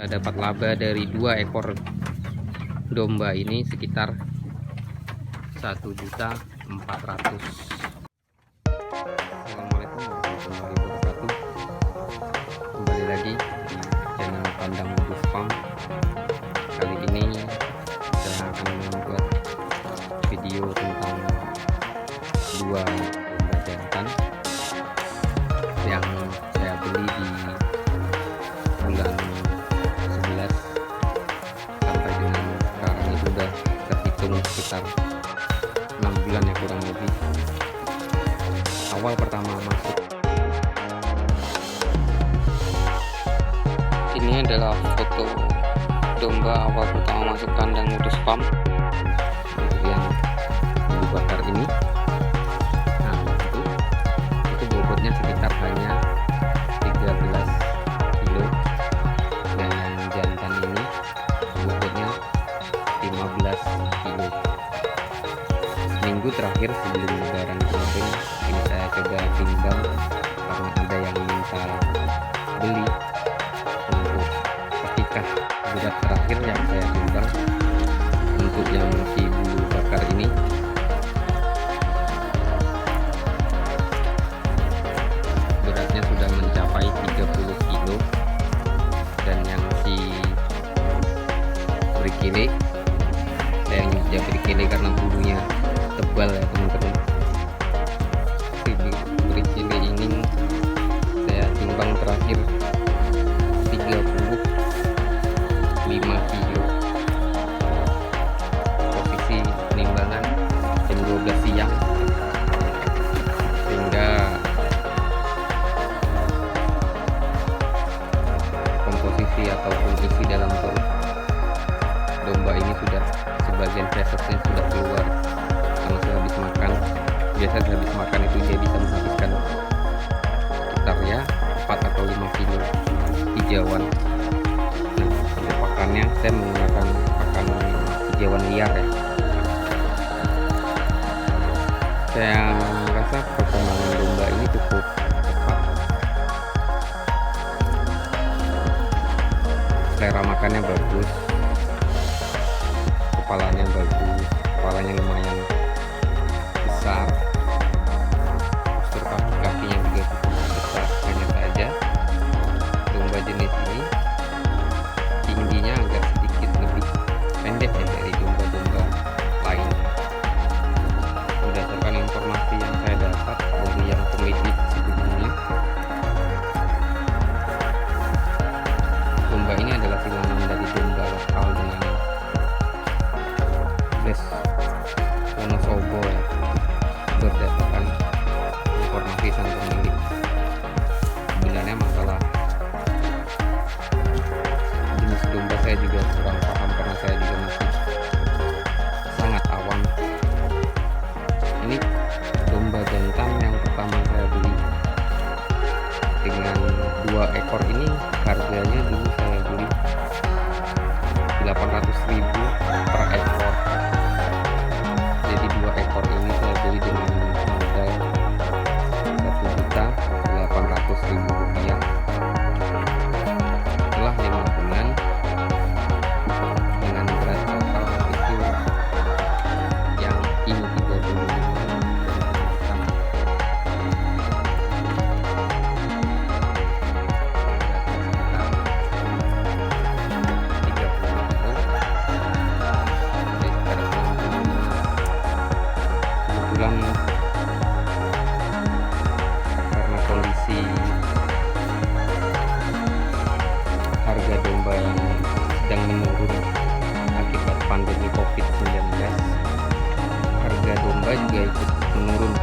Dapat laba dari 2 ekor domba ini sekitar 1.400.000. Assalamualaikum warahmatullahi wabarakatuh. Kembali lagi di channel Kandang Modus Farm. Kali ini saya akan membuat video tentang 2 domba jantan yang saya beli di bulan 11 sampai dengan sekarang itu sudah terhitung sekitar 6 bulan ya kurang lebih. Awal pertama masuk ini adalah foto domba awal pertama masuk kandang Modus Farm untuk yang bulu bakar ini. Nah itu bobotnya sekitar hanya 13 kilo, dan yang jantan ini bobotnya 15 kilo. Minggu terakhir sebelum lebaran kemarin ini saya coba timbang karena ada yang minta beli untuk ketika berat terakhir yang saya timbang untuk yang si bulu bakar ini beratnya sudah mencapai 30 kilo, dan yang si berkile saya nyuci berkile karena bulunya tebal ya teman-teman. Berkile ini saya timbang terakhir 35 kilo. Posisi penimbangan jam 12 siang, sehingga komposisi ataupun isi dalam perut domba ini sudah sebagian fesesnya sudah keluar karena saya habis makan. Biasanya habis makan itu dia bisa menghabiskan sekitar ya 4 atau 5 kilo hijauan. Nah untuk pakannya saya menggunakan pakan hijauan liar ya. Saya rasa perkembangan domba ini cukup cepat, selera makannya bagus, kepalanya bagus, kepalanya lumayan besar, postur kaki-kakinya juga cukup besar. Hanya saja domba jenis ini tingginya agak sedikit lebih pendek ya dari domba-domba lainnya. Berdasarkan informasi yang saya dapat dari yang pemilik sebelumnya, domba ini adalah silangan dari domba lokal dengan Des Wonosobo ya, berdasarkan informasi sang pemilik. Sebenarnya masalah jenis domba saya juga kurang paham karena saya juga masih sangat awam. Ini domba jantan yang pertama saya beli dengan 2 ekor ini, harganya dulu saya beli 800.000 per ekor. Jadi 2 ekor ini saya beli dengan modal 1.800.000 rupiah. Setelah 5 bulan dengan berat total itu yang ini 35 karena kondisi harga domba yang sedang menurun akibat pandemi COVID-19, harga domba juga ikut menurun.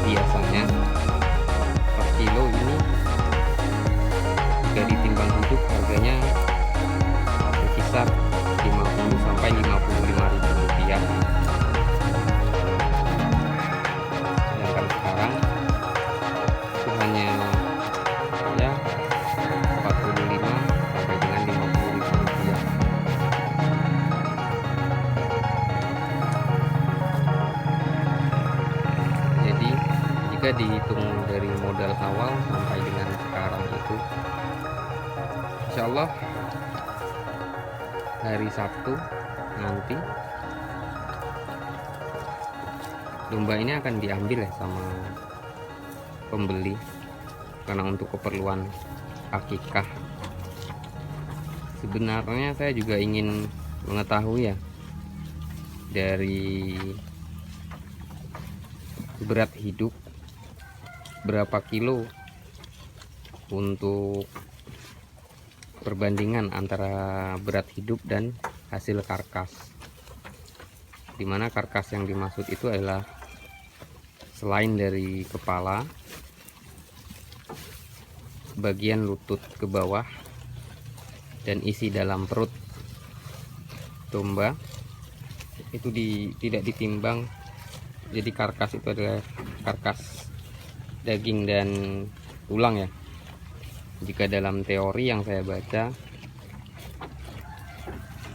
Biasanya per kilo ini jika ditimbang hidup harganya berkisar 50 sampai 55.000 rupiah. Sedangkan sekarang itu hanya ya 45 sampai dengan 50.000 rupiah. Jadi jika dihitung dari modal awal sampai dengan sekarang itu Insya Allah hari Sabtu nanti domba ini akan diambil ya sama pembeli, karena untuk keperluan akikah. Sebenarnya saya juga ingin mengetahui ya, dari berat hidup berapa kilo untuk perbandingan antara berat hidup dan hasil karkas, dimana karkas yang dimaksud itu adalah selain dari kepala, bagian lutut ke bawah, dan isi dalam perut domba itu tidak ditimbang. Jadi karkas itu adalah karkas daging dan tulang ya. Jika dalam teori yang saya baca,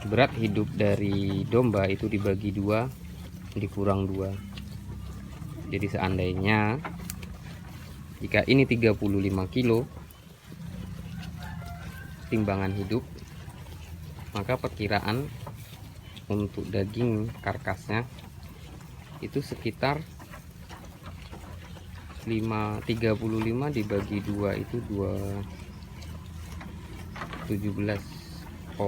berat hidup dari domba itu dibagi 2 dikurang 2. Jadi seandainya jika ini 35 kilo timbangan hidup, maka perkiraan untuk daging karkasnya itu sekitar 35 dibagi 2 itu 17,5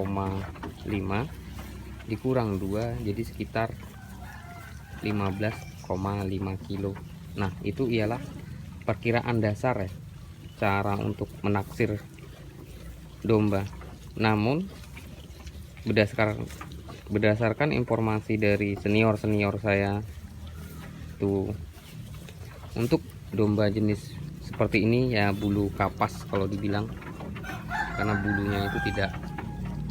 dikurang 2, jadi sekitar 15,5 kilo. Nah, itu ialah perkiraan dasar ya, cara untuk menaksir domba. Namun berdasarkan informasi dari senior saya tuh, untuk domba jenis seperti ini ya bulu kapas kalau dibilang, karena bulunya itu tidak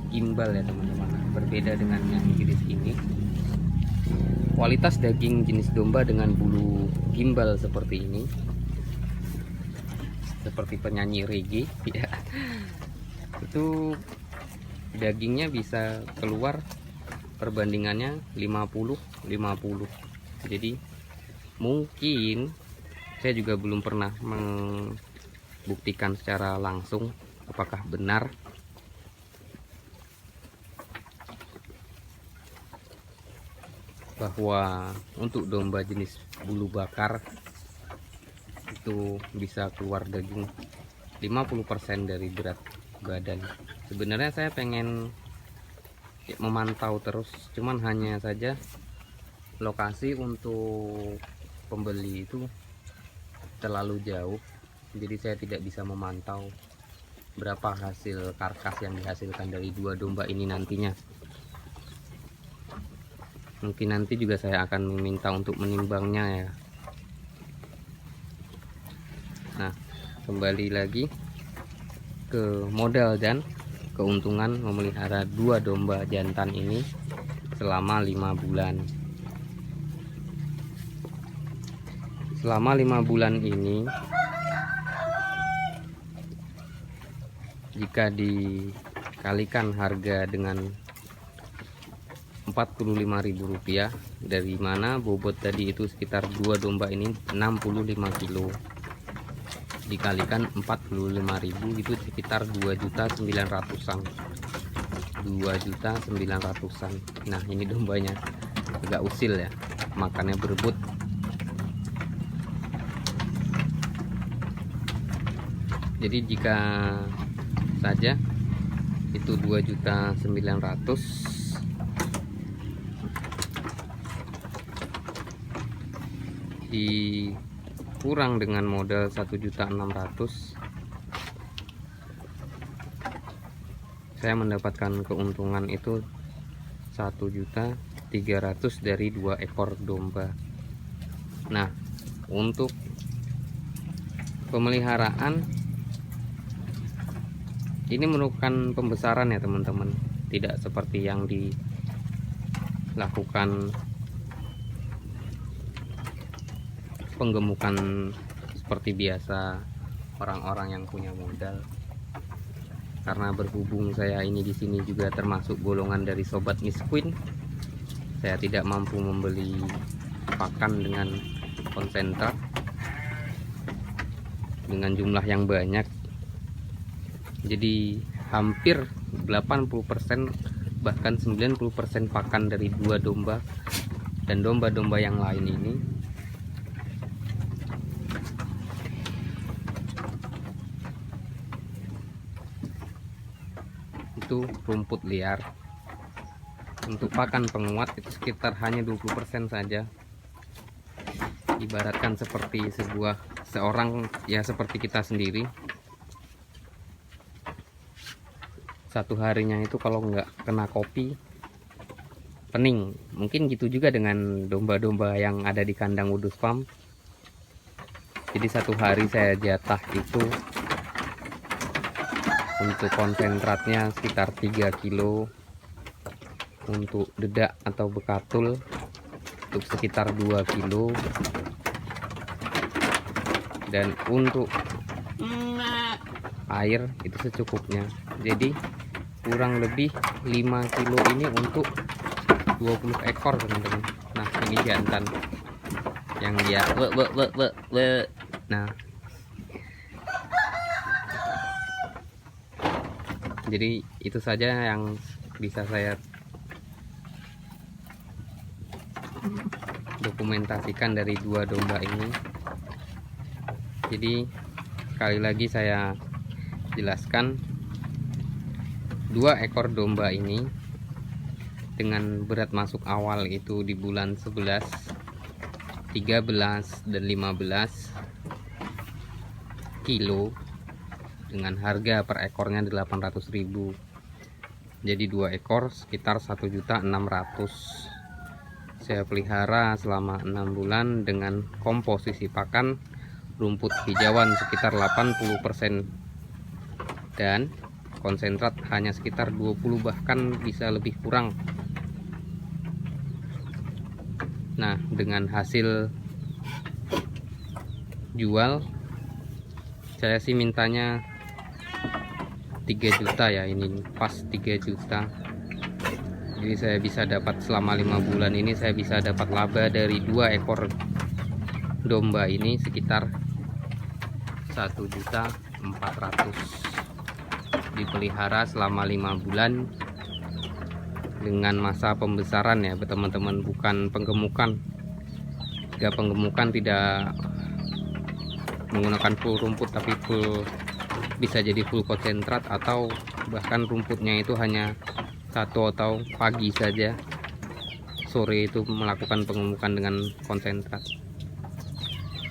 gimbal ya teman-teman, berbeda dengan yang jenis ini. Kualitas daging jenis domba dengan bulu gimbal seperti ini, seperti penyanyi reggae ya, itu dagingnya bisa keluar perbandingannya 50-50. Jadi mungkin saya juga belum pernah membuktikan secara langsung apakah benar bahwa untuk domba jenis bulu bakar itu bisa keluar daging 50% dari berat badan. Sebenarnya saya pengen memantau terus, cuman hanya saja lokasi untuk pembeli itu terlalu jauh, jadi saya tidak bisa memantau berapa hasil karkas yang dihasilkan dari 2 domba ini nantinya. Mungkin nanti juga saya akan meminta untuk menimbangnya ya. Nah, kembali lagi ke modal dan keuntungan memelihara 2 domba jantan ini selama 5 bulan. Selama 5 bulan ini, jika dikalikan harga dengan Rp45.000, dari mana bobot tadi itu sekitar 2 domba ini 65 kilo, dikalikan 45.000 itu sekitar 2.900-an. 2.900-an. Nah, ini dombanya agak usil ya, makannya berebut. Jadi jika saja itu 2.900.000 dikurang dengan modal 1.600.000, saya mendapatkan keuntungan itu 1.300.000 dari 2 ekor domba. Nah, untuk pemeliharaan ini memerlukan pembesaran ya teman-teman, tidak seperti yang dilakukan penggemukan seperti biasa orang-orang yang punya modal. Karena berhubung saya ini di sini juga termasuk golongan dari sobat miskin, saya tidak mampu membeli pakan dengan konsentrat dengan jumlah yang banyak. Jadi hampir 80% bahkan 90% pakan dari 2 domba dan domba-domba yang lain ini itu rumput liar. Untuk pakan penguat itu sekitar hanya 20% saja. Ibaratkan seperti seorang ya, seperti kita sendiri, satu harinya itu kalau nggak kena kopi pening. Mungkin gitu juga dengan domba-domba yang ada di kandang Udus Farm. Jadi satu hari saya jatah itu untuk konsentratnya sekitar 3 kilo, untuk dedak atau bekatul untuk sekitar 2 kilo, dan untuk air itu secukupnya. Jadi kurang lebih 5 kilo ini untuk 20 ekor teman-teman. Nah ini jantan yang dia nah, jadi itu saja yang bisa saya dokumentasikan dari 2 domba ini. Jadi sekali lagi saya jelaskan, 2 ekor domba ini dengan berat masuk awal itu di bulan 11, 13 dan 15 kilo dengan harga per ekornya 800.000. Jadi 2 ekor sekitar 1.600.000. Saya pelihara selama 6 bulan dengan komposisi pakan rumput hijauan sekitar 80% dan konsentrat hanya sekitar 20, bahkan bisa lebih kurang. Nah, dengan hasil jual saya sih mintanya 3 juta ya, ini pas 3 juta. Jadi saya bisa dapat selama 5 bulan ini saya bisa dapat laba dari 2 ekor domba ini sekitar 1.400.000. Dipelihara selama 5 bulan dengan masa pembesaran ya teman-teman, bukan penggemukan. Jika penggemukan tidak menggunakan full rumput tapi full, bisa jadi full konsentrat atau bahkan rumputnya itu hanya 1 atau pagi saja, sore itu melakukan pengemukan dengan konsentrat.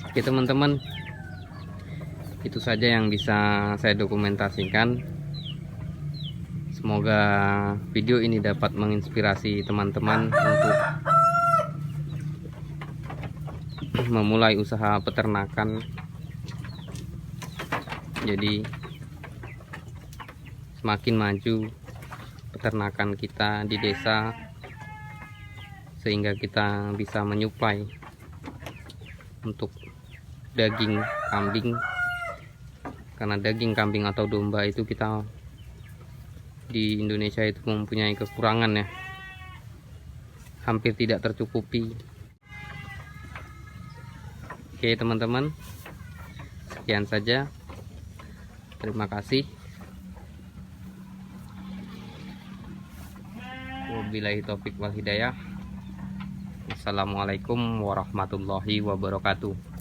Oke teman-teman, itu saja yang bisa saya dokumentasikan. Semoga video ini dapat menginspirasi teman-teman untuk memulai usaha peternakan. Jadi semakin maju peternakan kita di desa, sehingga kita bisa menyuplai untuk daging kambing, karena daging kambing atau domba itu kita di Indonesia itu mempunyai kekurangan ya, hampir tidak tercukupi. Oke teman-teman, sekian saja. Terima kasih. Wabillahi taufik wal hidayah. Assalamualaikum warahmatullahi wabarakatuh.